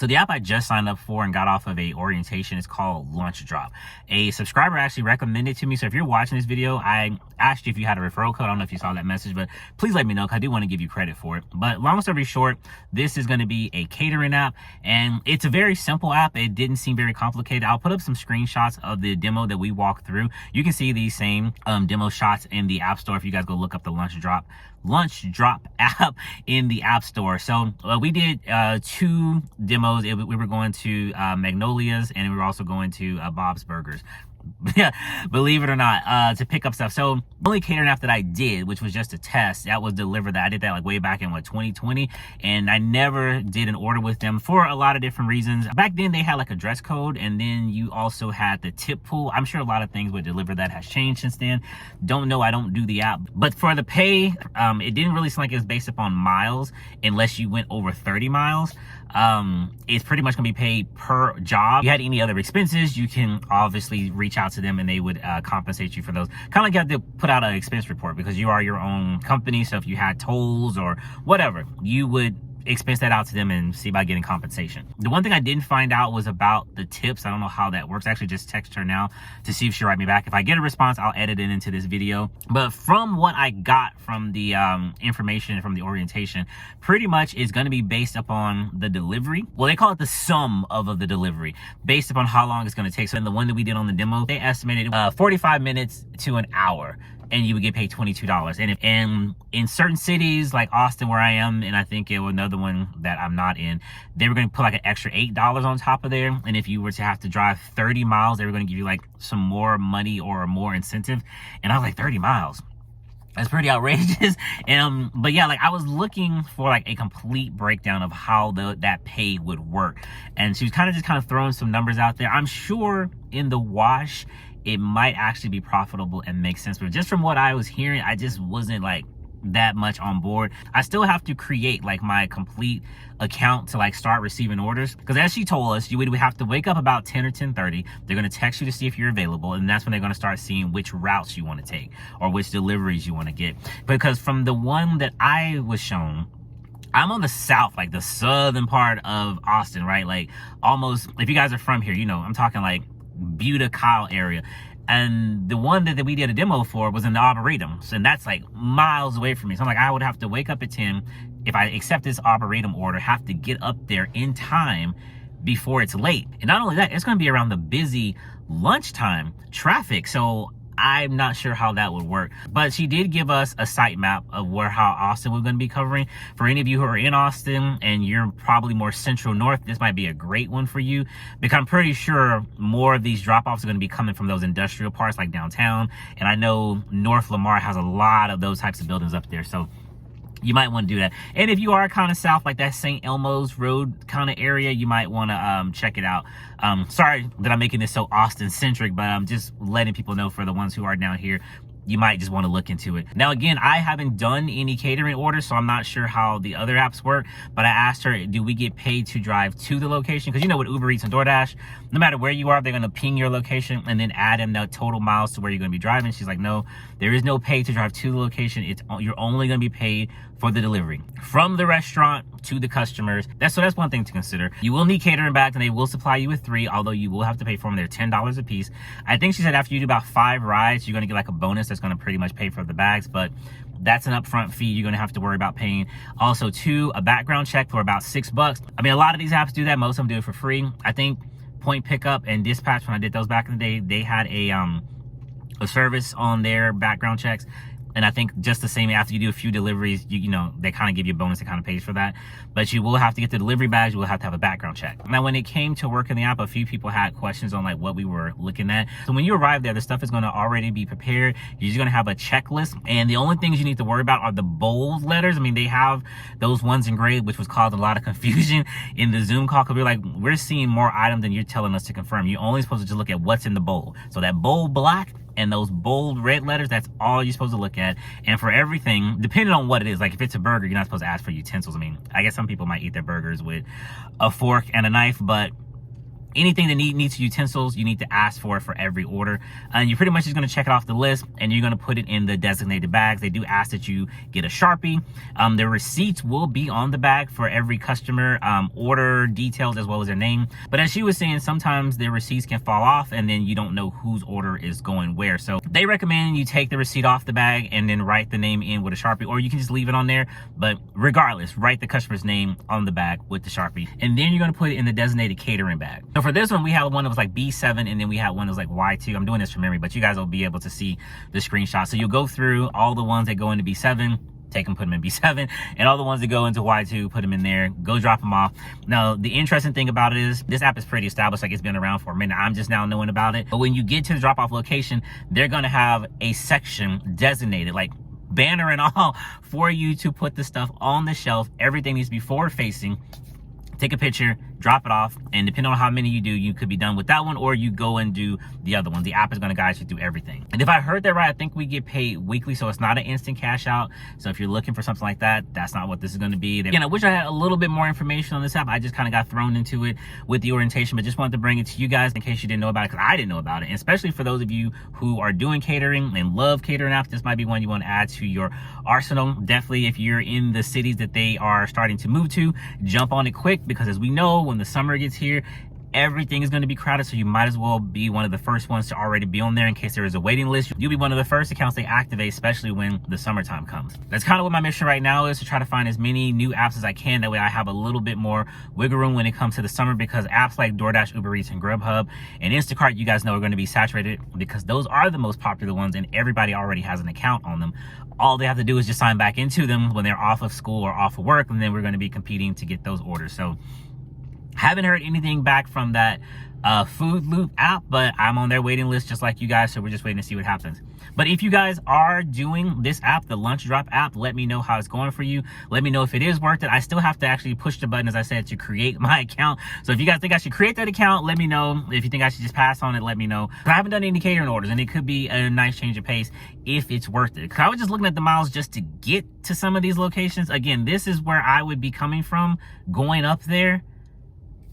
So the app I just signed up for and got off of a orientation is called Lunch Drop. A subscriber actually recommended to me. So if you're watching this video, I asked you if you had a referral code. I don't know if you saw that message, but please let me know because I do want to give you credit for it. But long story short, this is going to be a catering app, and it's a very simple app. It didn't seem very complicated. I'll put up some screenshots of the demo that we walked through. You can see these same demo shots in the App Store if you guys go look up the Lunch Drop app in the App Store. So we did 2 demos. We were going to Magnolia's, and we were also going to Bob's Burgers. Yeah, believe it or not, to pick up stuff. So the only catering app that I did, which was just a test, that was Deliver That. I did that like way back in 2020, and I never did an order with them for a lot of different reasons. Back then they had like a dress code, and then you also had the tip pool. I'm sure a lot of things with Deliver That has changed since then. Don't know, I don't do the app. But for the pay, it didn't really seem like it was based upon miles unless you went over 30 miles. It's pretty much gonna be paid per job. If you had any other expenses, you can obviously reach out to them and they would compensate you for those. Kind of like you have to put out an expense report because you are your own company. So if you had tolls or whatever, you would expense that out to them and see about getting compensation. The one thing I didn't find out was about the tips. I don't know how that works. I actually just text her now to see if she'll write me back. If I get a response, I'll edit it into this video. But from what I got from the information from the orientation, pretty much is going to be based upon the delivery. Well, they call it the sum of the delivery based upon how long it's going to take. So in the one that we did on the demo, they estimated 45 minutes to an hour, and you would get paid $22. And in certain cities like Austin, where I am, and I think it was another one that I'm not in, they were going to put like an extra $8 on top of there. And if you were to have to drive 30 miles, they were going to give you like some more money or more incentive. And I was like, 30 miles? That's pretty outrageous. But yeah, like I was looking for like a complete breakdown of how that pay would work. And she was kind of throwing some numbers out there. I'm sure in the wash, it might actually be profitable and make sense. But just from what I was hearing, I just wasn't like that much on board. I still have to create like my complete account to like start receiving orders, because as she told us, you would have to wake up about 10 or 10:30. They're going to text you to see if you're available, and that's when they're going to start seeing which routes you want to take or which deliveries you want to get. Because from the one that I was shown, I'm on the south, like the southern part of Austin, right? Like almost, if you guys are from here, you know, I'm talking like Buda, Kyle area. And the one that we did a demo for was in the Arboretum. So, and that's like miles away from me. So I'm like, I would have to wake up at 10. If I accept this Arboretum order, have to get up there in time before it's late. And not only that, it's going to be around the busy lunchtime traffic. So I'm not sure how that would work. But she did give us a site map of how Austin we're going to be covering. For any of you who are in Austin and you're probably more central north, this might be a great one for you, because I'm pretty sure more of these drop-offs are going to be coming from those industrial parts like downtown. And I know North Lamar has a lot of those types of buildings up there. So you might want to do that. And if you are kind of south, like that St. Elmo's Road kind of area, you might want to check it out. Sorry that I'm making this so Austin centric, but I'm just letting people know, for the ones who are down here, you might just want to look into it. Now, again, I haven't done any catering orders, so I'm not sure how the other apps work, but I asked her, do we get paid to drive to the location? Because you know, with Uber Eats and DoorDash, no matter where you are, they're going to ping your location and then add in the total miles to where you're going to be driving. She's like, no, there is no pay to drive to the location. You're only going to be paid for the delivery from the restaurant to the customers. That's one thing to consider. You will need catering bags, and they will supply you with 3, although you will have to pay for them. They're $10 a piece. I think she said after you do about 5 rides, you're going to get like a bonus that's going to pretty much pay for the bags, but that's an upfront fee you're going to have to worry about paying. Also, 2, a background check for about $6. I mean, a lot of these apps do that. Most of them do it for free. I think Point Pickup and Dispatch, when I did those back in the day, they had a service on their background checks. And I think just the same, after you do a few deliveries, you know, they kind of give you a bonus that kind of pays for that. But you will have to get the delivery badge. You will have to have a background check. Now, when it came to work in the app, a few people had questions on like what we were looking at. So when you arrive there, the stuff is going to already be prepared. You're just going to have a checklist. And the only things you need to worry about are the bold letters. I mean, they have those ones in gray, which was caused a lot of confusion in the Zoom call, because we're like, we're seeing more items than you're telling us to confirm. You're only supposed to just look at what's in the bold. So that bold black and those bold red letters, that's all you're supposed to look at. And for everything, depending on what it is, like if it's a burger, you're not supposed to ask for utensils. I mean, I guess some people might eat their burgers with a fork and a knife, but anything that needs utensils, you need to ask for it for every order. And you're pretty much just going to check it off the list, and you're going to put it in the designated bags. They do ask that you get a Sharpie. The receipts will be on the bag for every customer, order details as well as their name. But as she was saying, sometimes the receipts can fall off and then you don't know whose order is going where. So they recommend you take the receipt off the bag and then write the name in with a Sharpie, or you can just leave it on there. But regardless, write the customer's name on the bag with the Sharpie. And then you're going to put it in the designated catering bag. So for this one, we had one that was like B7, and then we had one that was like Y2. I'm doing this from memory, but you guys will be able to see the screenshot. So you'll go through all the ones that go into B7, take them, put them in B7, and all the ones that go into Y2, put them in there, go drop them off. Now, the interesting thing about it is this app is pretty established, like it's been around for a minute. I'm just now knowing about it. But when you get to the drop-off location, they're going to have a section designated, like banner and all, for you to put the stuff on the shelf. Everything needs to be forward facing. Take a picture, drop it off, and depending on how many you do, you could be done with that one, or you go and do the other one. The app is going to guide you through everything. And if I heard that right, I think we get paid weekly, so it's not an instant cash out. So if you're looking for something like that, that's not what this is going to be. Again, I wish I had a little bit more information on this app. I just kind of got thrown into it with the orientation, but just wanted to bring it to you guys in case you didn't know about it, because I didn't know about it. And especially for those of you who are doing catering and love catering apps, this might be one you want to add to your arsenal. Definitely, if you're in the cities that they are starting to move to, jump on it quick, because as we know, when the summer gets here, everything is going to be crowded, so you might as well be one of the first ones to already be on there in case there is a waiting list. You'll be one of the first accounts they activate, especially when the summertime comes. That's kind of what my mission right now is, to try to find as many new apps as I can. That way I have a little bit more wiggle room when it comes to the summer, because apps like DoorDash, Uber Eats, and Grubhub, and Instacart, you guys know, are going to be saturated, because those are the most popular ones and everybody already has an account on them. All they have to do is just sign back into them when they're off of school or off of work, and then we're going to be competing to get those orders. So haven't heard anything back from that Food Loop app, but I'm on their waiting list just like you guys, so we're just waiting to see what happens. But if you guys are doing this app, the Lunch Drop app, let me know how it's going for you. Let me know if it is worth it. I still have to actually push the button, as I said, to create my account. So if you guys think I should create that account, let me know. If you think I should just pass on it, let me know. I haven't done any catering orders, and it could be a nice change of pace if it's worth it. Because I was just looking at the miles just to get to some of these locations. Again, this is where I would be coming from, going up there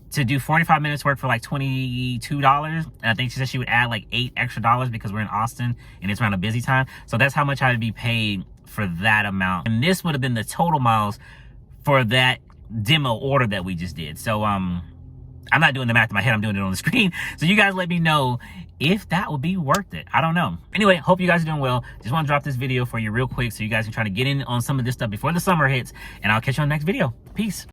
to do 45 minutes work for like $22. And I think she said she would add like $8 extra because we're in Austin and it's around a busy time. So that's how much I would be paid for that amount. And this would have been the total miles for that demo order that we just did. So I'm not doing the math in my head, I'm doing it on the screen. So you guys let me know if that would be worth it. I don't know. Anyway, hope you guys are doing well. Just want to drop this video for you real quick so you guys can try to get in on some of this stuff before the summer hits. And I'll catch you on the next video. Peace.